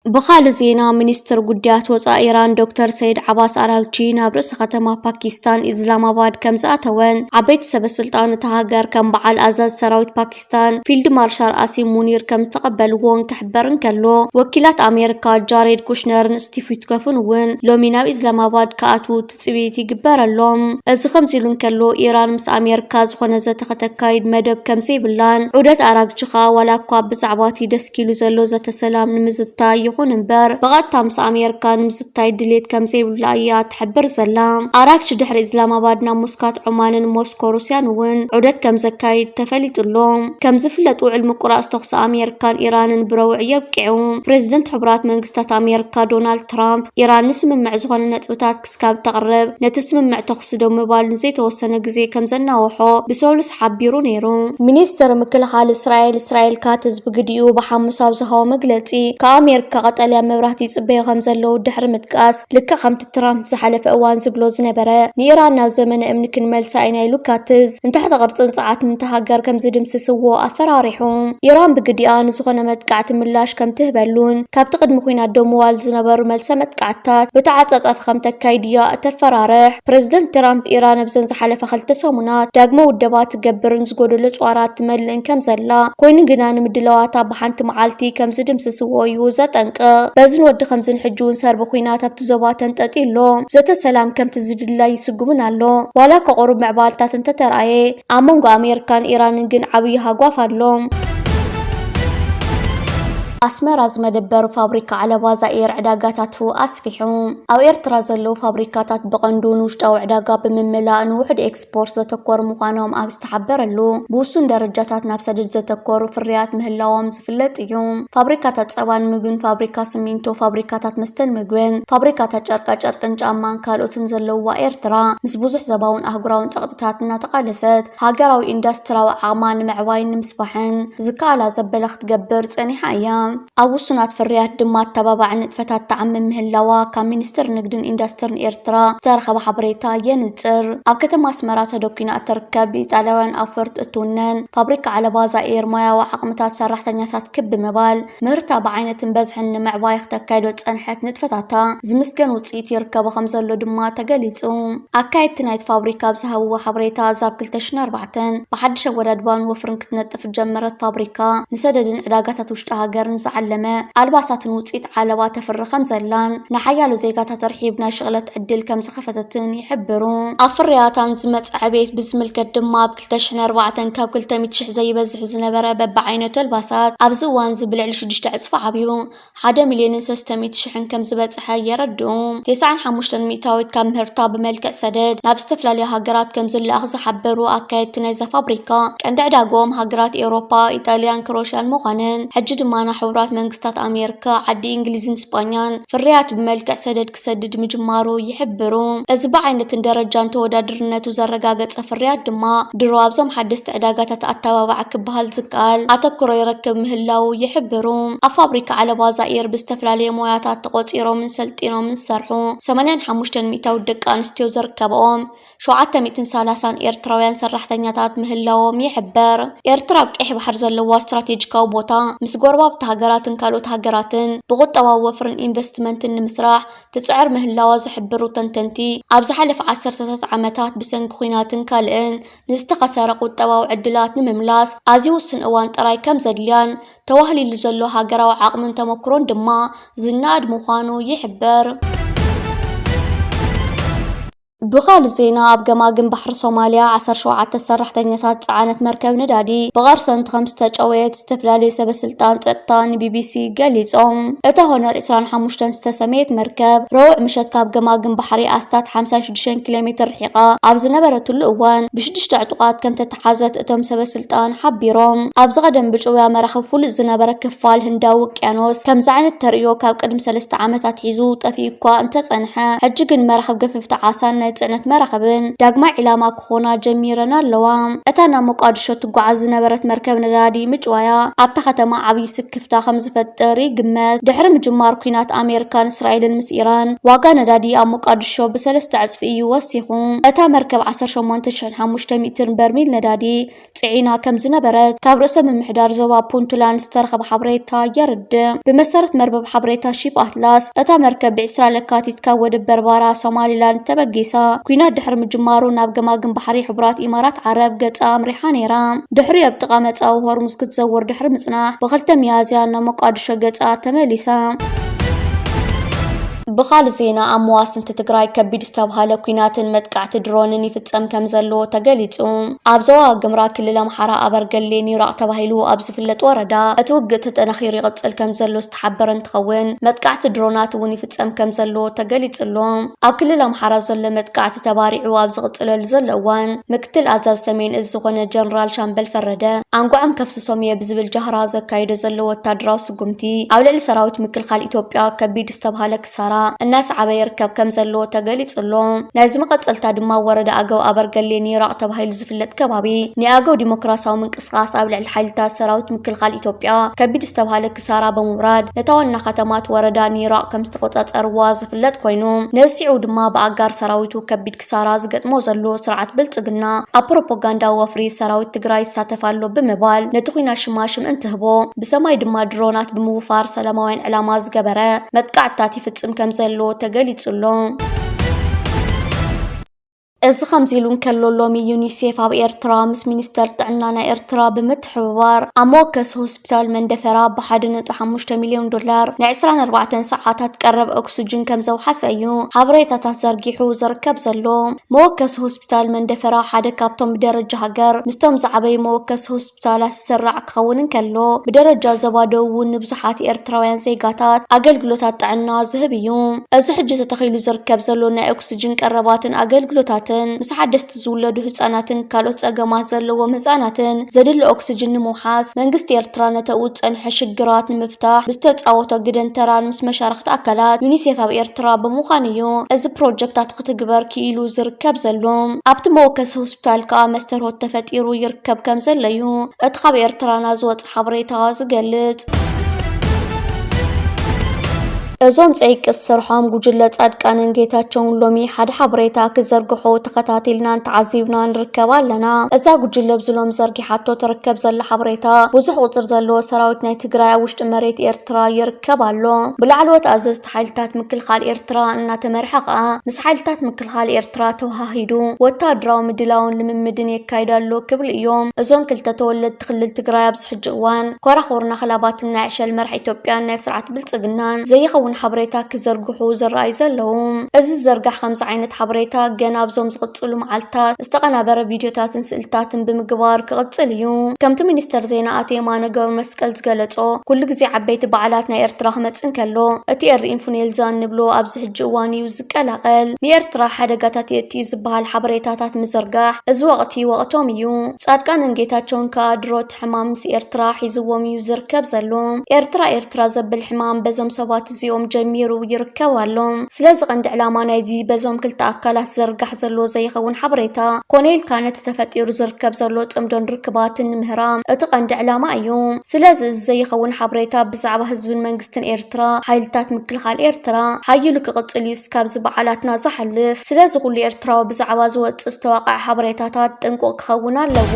بخال زينا منستر قديات وصا إيران دكتور سيد عباس أراغچي ناب رئيس ختمة باكستان إسلام آباد كم زاتوان عبيت سب سلطان تهاجر كم بعال أزاز سراويت باكستان فيلد مارشال آسيم منير كم تقبلون كحبرن كلو وكيلات أمريكا جاريد كوشنر ستيفيت كفنون لومينا إسلام آباد كأتو تسبيتي جبر اللوم الزخمزيلون كلو إيران مس أمريكا زخنا زت ختكايد مدب كم سيبلان عودت أراغچخا ولا قاب بزعباتي دسكيلو زلو زت سلام نمزتاي نمبر بغات تامس أمريكا نمستاي دليت كم سيبلا أيا تحبر زلام أراكش دحر إسلام آبادنا مسكات عمان موسكو روسيان ون عودت كم زكايد تفليت اللوم كم زفلت وعلم قراء استخص أمريكا إيران بروعي يبكعون بريزيدنت حبرات منقستات أمريكا دونالد ترامب إيران نسم معزغن نتبتات كسكاب تقرب نتسم مع تخصدو مبال نزيت وسنة جزي كم زنا وحو بسولس حبيرو نيرو منيستر مكل خال إسرائيل كاتز بقديو بحمصاو زهو مقلتي كأمريكا قطاليا مبرهتي صبي غمزلو دحر متقاس لكا خمت ترامب زحلف اوان زبلو زنبره نيران ناو زمن امنكن ملسا ايناي لوكاتز انتحت غرصن صعات انتهاجر كم زدمس سوو افراريحو ايران بقديان زغنا متقعت ملاش كم تهبلون كاب تقدم خوينا دوموال زنبر ملسا متقعتات بتعصص اف خمتك كايديا تفرارح بريزيدنت ترامب ايران بزن زحلف خلت سمونات داغمو ودبات تقبرن زغودو لصوارات تملن كم زلا كوين جنان مدلواتا بحانت معالتي كم زدمس سوو يوزت بزن ود خمسن حجون سار بخوينات بتزوباتن تطيلو زت سلام كم تزدلا يسقمنالو ولا كقرب معبالتات انت تراي امونغو امريكان ايران جن عبي هاغوافالو أسمر مدبر فابريكا على وزائر عداقاتاتو أسفحهم أو إرترا زلو فابريكاتات بغندون وشتاو عداقا بمملاء وحد إكسبورت زتكور مقانوم أبستحبر اللو بوسون درجاتات نفسدد زتكور فريات مهلاوام زفلت يوم فابريكاتات سوان مجون فابريكا سمينتو فابريكاتات مستن مجون فابريكاتات شركان جامان كالوتن زلو وإرترا مسبوزح زباون أهقراون تقطتاتنا تقالست هاقراو إندستراو عامان معواين مسبحن زكالا زبلخ تقبر تانيح أيام أوسنات فريات دمات تبابع نتفتات تعمم هاللوا كمينستر نقدن إندسترن إيرترا تارخب حبريتا ينتصر أو كتم أسمرات دوكينا التركب إيطاليوان أفرت التونان فابريكا على بازائير مايا وحقمتات سرحت نياثات كب مبال مرتا بعينة بزحن مع بايختا كايدو تسانحات نتفتاتا زمسكن وتصيت يركب خمسة دمات تقاليتهم أكايد تنايت فابريكا بزهو حبريتا زاب كلتشن 4 بحد شوراد بان وفرنك تنتف جمرت فابريكا نسددن علاقاتها توشتها قرن علماء الباسات وصيت على تفرخم زلان نحيالو زيغاتا ترحيبنا شغلت عدل كم سخفتتن يحبرون افرياتان زمت عبيت بزمل كدما بكلتشن 4 كاب كلتا متشح زي بزح زنبره ببعينته الباسات ابزوان زبلع لشدشت عصفة عبيو 1,600,000 شحن كم زبصح يردو 9,500 كم هرتا بملكع سدد نابستفلالي هاجرات كم زل اخذ حبرو اكايد تنزا فابريكا كان دعداقوم هاجرات اوروبا ايطاليان كروشيان مغنن حج دمانا حورات منقستات أمريكا عدي إنجليزين إسبانيان فريات بملكع سدد كسدد مجمارو يحبرو أزبع عينة درجان تودادرنة وزرقاقت فريات دما دروابزم حدست عداقات التوابع كبهال زكال أتكرو يركب مهلاو يحبرو أفابريكا على وزائر بستفلالي موياتات تقوصيرو من سلطينو من سرحو 8,500 ودك أنستيو زركبهم 730 إيرتراويان سرحتنياتات مهلاوم يحبر إيرترا بكيح بحر زلوا استراتيجيكاو بوتا مس قرباب تهاجراتن كالوت هاجراتن بغطوا وفرن إنفستمنتن مسراح تسعر مهلاوا زحبرو تنتنتي أبز حلف 10 عامات بسنك خويناتن كالئن نستخسر قطوا وعدلات نمملاس أزيو السن أوان تراي كم زدليان توهلي اللي زلو هاجرا وعقمن تمكرون دما زناد مخانو يحبر بغال زينا بجماجم بحر صوماليا 17 سرحتنيات صعانت مركب ندادي بغرسن 5 تشويت استفلالي سب سلطان صطان بي بي سي قاليصوم اتا هونر 25 استسميت مركب روع مشت كاب جماجم بحري استات 56 كيلومتر رحيقه ابز نبرت الاوان بشدش تعطقات كم تتحازت اتم سب سلطان حبيروم ابز غدم بشويا مرخ فول زنبر كفال هنداو وقيانوس كم زعانت تريو كاب قدم 3 عامات حيزو طفيقا انت صنحه حجكن مرخ قففت عاسان ናይ ጽዕነት መራኸብን ዳግማ ኢላማ ክኾና ጀሚረን ኣለዋ። እታ ናብ ሞቃዲሾ ትጓዓዝ ዝነበረት መርከብ ነዳዲ ምጭዋያ ኣብታ ከተማ ዓብይ ስክፍታ ከም ዝፈጥር ይግመት። ድሕሪ ምጅማር ኩናት ኣሜሪካን እስራኤልን ምስ ኢራን ዋጋ ነዳዲ ኣብ ሞቃዲሾ ብ3 ዕጽፊ እዩ ወሲኹ። እታ መርከብ 18,500 በርሚል ነዳዲ ጽዒና ከም ዝነበረት ካብ ርእሰ ምምሕዳር ዞባ ፑንትላንድ ዝተረኸበ ሓበሬታ የርድእ። ብመሰረት መርበብ ሓበሬታ ሺፕ ኣትላስ እታ መርከብ ብ20 ለካቲት ካብ ወደብ በርባራ ሶማሊላንድ ተበጊሳ ኩናት ድሕሪ ምጅማሩ ናብ ገማግም ባሕሪ ሕቡራት ኢማራት ዓረብ ገጻ ኣምሪሓ ነይራ። ድሕሪ ኣብ ጥቓ መጻዊ ሆርሙዝ ክትዘውር ድሕሪ ምጽናሕ ብ2 ሚያዝያ ናብ ሞቃዲሾ ገጻ ተመሊሳ። بخال زينا أمواسنت تجراي كبيد استبهال كينات متقعت درونن يفتصم كم زلو تجليتو أبزوا جمرا كل لمحرا أبرجليني رأت بهيلو أبز في الوردا أتوجت تنخير قتل كم زلو استحبرن تخون متقعت درونات ونفتصم كم زلو تجليتلهم أو كل لمحرا زل متقعت تبارع وأبز قتل الزلوان مقتل أزاز سمين الزغن جنرال شامبل فردا عنقو عم كفس سومية بزبل جهرازة كايد زلو التدراس قمتي أو للسراوت مكل خال إثيوبيا كبيد استبهالك سارا الناس عبا يركب كم زلو تقليصلهم لازم قتلتا دما ورد أقو أبرقليني رأت بهايل زفلت كبابي ني أقو ديمقراساو من قصقاص أبلع الحالتا سراوت مكل خال إثيوبيا كبيد استبهالك سارا بموراد نتاونا ختمات ورداني رأ كم استقوطات أروا زفلت كوينو نسيعو دما بأقار سراويتو كبيد كسارا زقت موزلو سرعت بلتقنا أبروباغاندا وفري سراويت تقراي ساتفالو بمبال نتخوينا شماشم انتهبو بسماي دما درونات بموفار سلاموين علاماز قبرة متقعتاتي فتسم كم زلو تقليصلهم እዚ ከምዚሉን ከሎሎሚ ዩኒሴፍ ኣብ ኤርትራ ምስ ሚኒስተር ጥዕናና ኤርትራ ብምትሕብባር ኣብ ሞከስ ሆስፒታል መንደፈራ ብ1.5 ሚልዮን ዶላር ን24 ሰዓታት ቀረብ ኦክሲጅን ከም ዘውሓሰ እዩ ሓበሬታታት ዘርጊሑ ዝርከብ ዘሎ። ሞከስ ሆስፒታል መንደፈራ ሓደ ካብቶም ብደረጃ ሃገር ምስቶም ዝዓበዩ ሞከስ ሆስፒታላት ዝስራዕ ክኸውን ከሎ ብደረጃ ዞባ ደቡብ ንብዙሓት ኤርትራውያን ዜጋታት ኣገልግሎታት ጥዕና ዝህብ እዩ። እዚ ሕጂ ተተኺሉ ዝርከብ ዘሎ ናይ ኦክሲጅን ቀረባትን ኣገልግሎታትን ምስ ሓደስቲ ዝውለዱ ህፃናትን ካልኦት ፀገማት ዘለዎም ህፃናትን ዘድሊ ኦክሲጅን ንምውሓስ መንግስቲ ኤርትራ ነተኡ ፀንሐ ሽግራት ንምፍታሕ ዝተፃወቶ ግደን ተራን ምስ መሻርክቲ ኣካላት ዩኒሴፍ ኣብ ኤርትራ ብምዃን እዩ እዚ ፕሮጀክታት ክትግበር ክኢሉ ዝርከብ ዘሎ። ኣብቲ መወከሲ ሆስፒታል ከዓ መስተርሆት ተፈጢሩ ይርከብ ከም ዘሎ እዩ እቲ ካብ ኤርትራና ዝወፅእ ሓበሬታ ዝገልጽ። እዞም ፀይቅስ ስርሖም ጉጅለ ጻድቃንን ጌታቸውን ሎሚ ሓደ ሓበሬታ ክዘርግሑ ተኸታቲልና ተዓዚብና ንርከብ ኣለና። እዛ ጉጅለ ብዝሎም ዘርጊሓቶ ትርከብ ዘላ ሓበሬታ ብዙሕ ቁፅር ዘለዎ ሰራዊት ናይ ትግራይ ኣብ ውሽጢ መሬት ኤርትራ ይርከብ ኣሎ። ብላዕለዎት ኣዘዝቲ ሓይልታት ምክልኻል ኤርትራ እናተመርሐ ከዓ ምስ ሓይልታት ምክልኻል ኤርትራ ተዋሃሂዱ ወታደራዊ ምድላውን ልምምድን የካይዳሉ ክብል እዮም። እዞም ክልተ ተወለድቲ ክልል ትግራይ ኣብዚ ሕጂ እዋን ኮራኹርና ክላባትን ናይ ዕሸል መርሒ ኢትዮጵያን ናይ ስርዓት ብልፅግናን ዘይኸውን ሓበሬታ ክዘርግሑ ዝረኣዩ ዘለዉ። እዚ ዝዘርጋሕ ከምዚ ዓይነት ሓበሬታ ገና ኣብዞም ዝቕፅሉ መዓልታት ዝተቐናበረ ቪድዮታትን ስእልታትን ብምግባር ክቕፅል እዩ። ከምቲ ሚኒስተር ዜና ኣቶ የማነ ገብረ መስቀል ዝገለጾ ኩሉ ግዜ ዓበይቲ በዓላት ናይ ኤርትራ ክመፅን ከሎ እቲ ኢንፍሉዌንዛ ንብሎ ኣብዚ ሕጂ እዋን እዩ ዝቀላቐል። ንኤርትራ ሓደጋታት የእትዩ ዝበሃል ሓበሬታታት ምዝርጋሕ እዚ ወቕቲ ወቕቶም እዩ። ጻድቃንን ጌታቸውን ከዓ ድሮት ሕማም ምስ ኤርትራ ሒዝዎም እዩ ዝርከብ ዘሎ። ኤርትራ ዘብል ሕማም በዞም ሰባት እዚኦም ጀሚሩ ይርከብ ኣሎ። ስለዚ ቀንዲ ዕላማ ናይዚ በዞም ክልተ ኣካላት ዘርጋሕ ዘሎ ዘይኸውን ሓበሬታ ኮነይል ካነት ተፈጢሩ ዝርከብ ዘሎ ጽምዶን ርክባትን ምህራም እቲ ቀንዲ ዕላማ እዩ። ስለዚ እዚ ዘይኸውን ሓበሬታ ብዛዕባ ህዝብን መንግስትን ኤርትራ ሓይልታት ምክልኻል ኤርትራ ሓይሉ ክቕፅል እዩ እስካብ ዝበዓላትና ዝሓልፍ። ስለዚ ኩሉ ኤርትራዊ ብዛዕባ ዝወፅእ ዝተዋቕዐ ሓበሬታታት ጥንቁቅ ክኸውን ኣለዎ።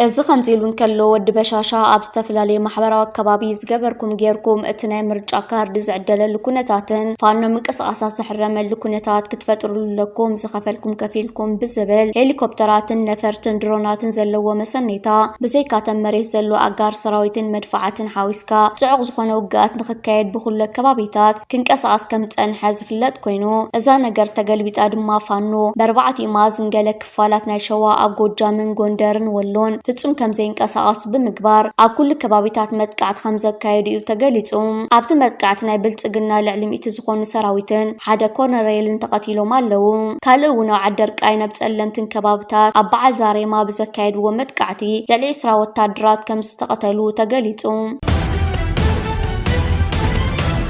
እዚ ከምዚሉን ከሎ ወዲ በሻሻ ኣብ ዝተፈላለዩ ማሕበራዊ ከባቢ ዝገበርኩም ጌርኩም እቲ ናይ ምርጫ ካርዲ ዝዕደለሉ ኩነታትን ፋኖ ምንቅስቃሳት ዝሕረመሉ ኩነታት ክትፈጥሩለኩም ዝኸፈልኩም ከፊልኩም ብዝብል ሄሊኮፕተራትን ነፈርትን ድሮናትን ዘለዎ መሰኔታ ብዘይካተን መሬት ዘሎ ኣጋር ሰራዊትን መድፋዓትን ሓዊስካ ጽዑቕ ዝኾነ ውግኣት ንኽካየድ ብኩሉ ከባቢታት ክንቀሳቀስ ከም ፀንሐ ዝፍለጥ ኮይኑ እዛ ነገር ተገልቢጣ ድማ ፋኖ በ4 ማዕዝን ገለ ክፋላት ናይ ሸዋ ኣብ ጎጃምን ጎንደርን ወሎን ፍጹም ከም ዘይንቀሳቀሱ ብምግባር ኣብ ኩሉ ከባቢታት መጥቃዕቲ ከም ዘካየዱ እዩ ተገሊጹ። ኣብቲ መጥቃዕቲ ናይ ብልጽግና ልዕሊ 100 ዝኾኑ ሰራዊትን ሓደ ኮሎኔልን ተቐቲሎም ኣለዉ። ካልእ እውን ኣብ ዓደርቃይ ናብ ጸለምትን ከባቢታት ኣብ በዓል ዛሬማ ብዘካየድዎ መጥቃዕቲ ልዕሊ 20 ወታደራት ከም ዝተቐተሉ ተገሊጹ።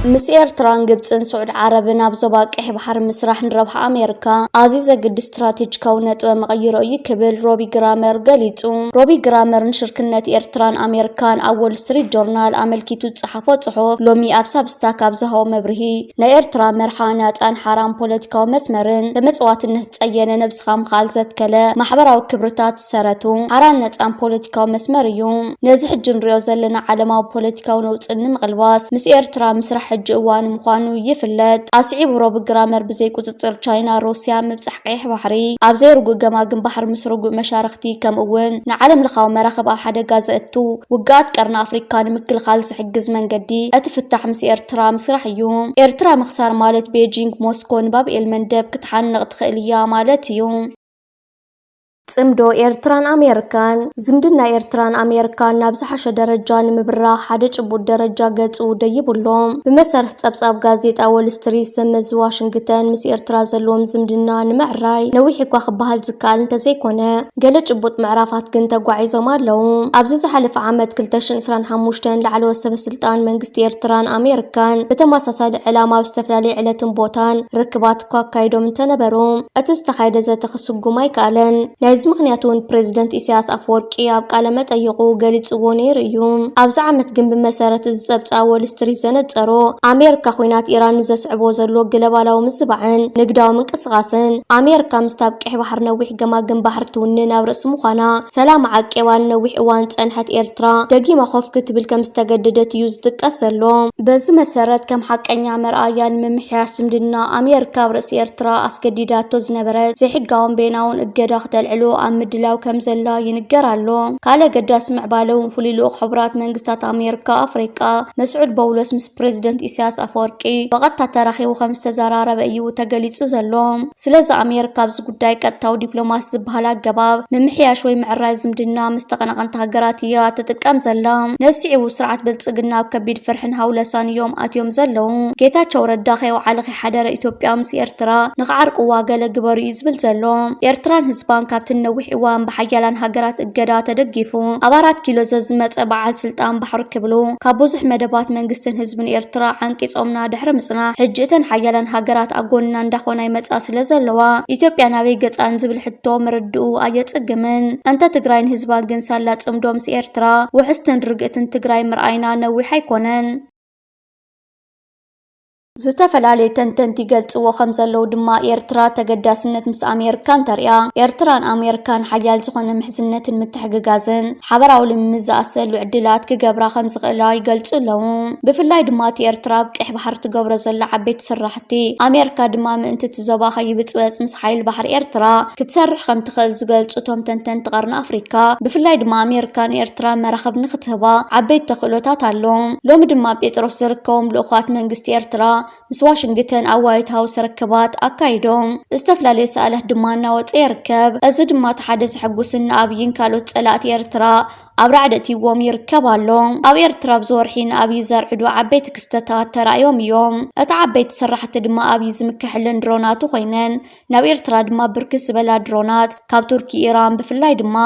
ምስ ኤርትራን ግብፅን ስዑድ ዓረብን ኣብ ዞባ ቀይሕ ባሕሪ ምስራሕ ንረብሓ ኣሜሪካ ኣዝዩ ዘግዲ ስትራቴጂካዊ ነጥበ መቐይሮ እዩ ክብል ሮቢ ግራመር ገሊጹ። ሮቢ ግራመር ንሽርክነት ኤርትራን ኣሜሪካን ኣብ ዎል ስትሪት ጆርናል ኣመልኪቱ ዝጸሓፎ ጽሑፍ ሎሚ ኣብ ሳብስታክ ኣብ ዝሃቦ መብርሂ ናይ ኤርትራ መርሓ ናጻን ሓራም ፖለቲካዊ መስመርን ተመጽዋትነት ጸየነ ነብስኻ ምኻል ዘትከለ ማሕበራዊ ክብርታት ዝሰረቱ ሓራን ነጻን ፖለቲካዊ መስመር እዩ። ነዚ ሕጂ ንሪኦ ዘለና ዓለማዊ ፖለቲካዊ ነውፅን ንምቕልባስ ምስ ኤርትራ ምስራሕ ሕጂ እዋን ምዃኑ ይፍለጥ። ኣስዒቡ ሮቢ ግራመር ብዘይ ቁፅፅር ቻይና ሩስያ ምብፃሕ ቀይሕ ባሕሪ ኣብ ዘይርጉእ ገማግም ባሕሪ ምስ ርጉእ መሻርክቲ ከምኡ እውን ንዓለም ለኻዊ መራኸብ ኣብ ሓደጋ ዘእቱ ውግኣት ቀርኒ ኣፍሪካ ንምክልኻል ዝሕግዝ መንገዲ እቲ ፍታሕ ምስ ኤርትራ ምስራሕ እዩ። ኤርትራ ምኽሳር ማለት ቤጂንግ ሞስኮ ንባብኤል መንደብ ክትሓንቕ ትኽእል እያ ማለት እዩ። ጽምዶ ኤርትራን ኣሜሪካን ዝምድና ኤርትራን ኣሜሪካን ናብ ዝሓሸ ደረጃ ንምብራኽ ሓደ ጭቡጥ ደረጃ ገጹ ደይብሎም። ብመሰረት ጸብጻብ ጋዜጣ ዎል ስትሪት ሰመዝ ዋሽንግተን ምስ ኤርትራ ዘለዎም ዝምድና ንምዕራይ ነዊሕ እኳ ክበሃል ዝከኣል እንተዘይኮነ ገለ ጭቡጥ ምዕራፋት ግን ተጓዒዞም ኣለዉ። ኣብዚ ዝሓለፈ ዓመት 2025 ላዕለዎት ሰበስልጣን መንግስቲ ኤርትራን ኣሜሪካን ብተመሳሳሊ ዕላማ ኣብ ዝተፈላለየ ዕለትን ቦታን ርክባት እኳ ኣካይዶም እንተነበሩ እቲ ዝተኻየደ ዘተ ክስጉም ኣይከኣለን። ናይዚ ምኽንያት እውን ፕሬዚደንት ኢሳያስ ኣፈወርቂ ኣብ ቃለ መጠይቁ ገሊጽዎ ነይሩ እዩ። ኣብዚ ዓመት ግን ብመሰረት እዚ ጸብጻብ ዎል ስትሪት ዘነጸሮ ኣሜሪካ ኩናት ኢራን ዘስዕቦ ዘሎ ግሎባላዊ ምዝባዕን ንግዳዊ ምንቅስቓስን ኣሜሪካ ምስታብ ቀይሕ ባሕሪ ነዊሕ ገማግም ባሕሪ ትውንን ኣብ ርእሲ ምዃና ሰላም ዓቄባ ንነዊሕ እዋን ጸንሐት ኤርትራ ደጊማ ኾፍ ክትብል ከም ዝተገደደት እዩ ዝጥቀስ ዘሎ። በዚ መሰረት ከም ሓቀኛ መርኣያን ምምሕያሽ ዝምድና ኣሜሪካ ኣብ ርእሲ ኤርትራ ኣስገዲዳቶ ዝነበረት ዘይሕጋውን ቤናውን እገዳ ክተልዕሎ ኣብ ምድላው ከም ዘላ ይንገር ኣሎ። ካልእ ገዳሲ ምዕባለ እውን ፍሉይ ልኡኽ ሕቡራት መንግስታት ኣሜሪካ ኣፍሪቃ መስዑድ በውሎስ ምስ ፕሬዚደንት ኢሳያስ ኣፈወርቂ ብቐጥታ ተራኺቡ ከም ዝተዘራረበ እዩ ተገሊጹ ዘሎ። ስለዚ ኣሜሪካ ኣብዚ ጉዳይ ቀጥታዊ ዲፕሎማሲ ዝበሃል ኣገባብ ምምሕያሽ ወይ ምዕራይ ዝምድና ምስ ተቐናቐንቲ ሃገራት እያ ትጥቀም ዘላ። ነሲዒቡ ስርዓት ብልጽግና ኣብ ከቢድ ፍርሕን ሃውለሳን እዮም ኣትዮም ዘለዉ። ጌታቸው ረዳ ከየውዓለ ከይሓደረ ኢትዮጵያ ምስ ኤርትራ ንኽዓርቅዋ ገለ ግበሩ እዩ ዝብል ዘሎ። ኤርትራን ህዝባን ካብቲ ነዊሕ እዋን ብሓያላን ሃገራት እገዳ ተደጊፉ ኣብ 4 ኪሎ ዘዝመፀ በዓል ስልጣን ባሕሪ ክብሉ ካብ ብዙሕ መደባት መንግስትን ህዝብን ኤርትራ ዓንቂጾምና ድሕሪ ምጽናሕ ሕጂ እተን ሓያላን ሃገራት ኣጎንና እንዳኾና ይመጻ ስለ ዘለዋ ኢትዮጵያ ናበይ ገጻን ዝብል ሕቶ ምርድኡ ኣየጽግምን። እንተ ትግራይን ህዝባን ግን ሳላ ጽምዶ ምስ ኤርትራ ውሕስትን ርግእትን ትግራይ ምርኣይና ነዊሕ ኣይኮነን። ዝተፈላለዩ ተንተንቲ ገልጽዎ ከም ዘለው ድማ ኤርትራ ተገዳስነት ምስ ኣሜሪካን ተርያ ኤርትራን ኣሜሪካን ሓያል ዝኾነ ምሕዝነትን ምትሕግጋዝን ሓበራዊ ልምምድ ዝኣሰሉ ዕድላት ክገብራ ከም ዝኽእላ ይገልጹ ኣለዉ። ብፍላይ ድማ እቲ ኤርትራ ኣብ ቀይሕ ባሕሪ ትገብሮ ዘላ ዓበይቲ ስራሕቲ ኣሜሪካ ድማ ምእንቲ እቲ ዞባ ከይብፅበፅ ምስ ሓይሊ ባሕሪ ኤርትራ ክትሰርሕ ከም ትኽእል ዝገልጹ እቶም ተንተንቲ ቀርኒ ኣፍሪካ ብፍላይ ድማ ኣሜሪካን ኤርትራን መራኸብ ንኽትህባ ዓበይቲ ተኽእሎታት ኣሎ። ሎሚ ድማ ጴጥሮስ ዝርከቦም ልኡኻት መንግስቲ ኤርትራ ምስ ዋሽንግተን ኣብ ዋይት ሃውስ ርክባት ኣካይዶም ዝተፈላለዩ ሰኣላት ድማ እናወፀ ይርከብ። እዚ ድማ እቲ ሓደ ዘሐጉስን ንኣብይን ካልኦት ጸላእቲ ኤርትራ ኣብ ራዕደቲዎም ይርከብ ኣሎ። ኣብ ኤርትራ ብዝወርሒ ንኣብይ ዘርዕዱ ዓበይቲ ክስተታት ተራእዮም እዮም። እቲ ዓበይቲ ስራሕቲ ድማ ኣብይ ዝምክሕለን ድሮናቱ ኮይነን ናብ ኤርትራ ድማ ብርክት ዝበላ ድሮናት ካብ ቱርኪ ኢራን ብፍላይ ድማ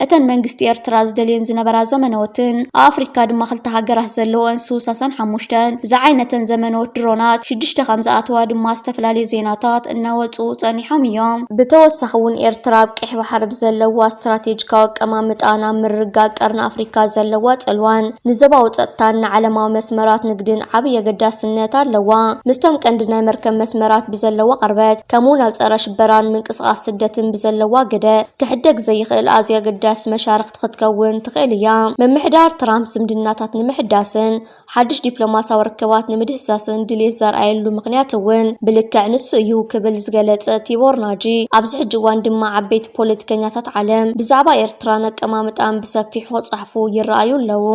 እተን መንግስቲ ኤርትራ ዝደልየን ዝነበራ ዘመነወትን ኣብ ኣፍሪካ ድማ ክልተ ሃገራት ዘለወን ሱ-35 ዝዓይነተን ዘመነወት ድሮናት 6 ከም ዝኣተዋ ድማ ዝተፈላለዩ ዜናታት እናወፁ ጸኒሖም እዮም። ብተወሳኺ እውን ኤርትራ ኣብ ቀይሕ ባሕሪ ብዘለዋ ስትራቴጂካዊ ኣቀማምጣን ኣብ ምርግጋእ ቀርኒ ኣፍሪካ ዘለዋ ጽልዋን ንዞባዊ ጸጥታን ንዓለማዊ መስመራት ንግድን ዓብዪ ኣገዳስነት ኣለዋ። ምስቶም ቀንዲ ናይ መርከብ መስመራት ብዘለዋ ቅርበት ከምኡውን ኣብ ጸረ ሽበራን ምንቅስቓስ ስደትን ብዘለዋ ግደ ክሕደግ ዘይኽእል ኣዝዩ ኣገዳሲ መሻርክቲ ክትከውን ትኽእል እያ። ምምሕዳር ትራምፕ ዝምድናታት ንምሕዳስን ሓድሽ ዲፕሎማስያዊ ርክባት ንምድህሳስን ድሌት ዘርኣየሉ ምክንያት እውን ብልክዕ ንሱ እዩ ክብል ዝገለጸ ቲቦር ናጂ ኣብዚ ሕጂ እዋን ድማ ዓበይቲ ፖለቲከኛታት ዓለም ብዛዕባ ኤርትራ ኣቀማምጣን ብሰፊሑ ክጽሕፉ ይረኣዩ ኣለዉ።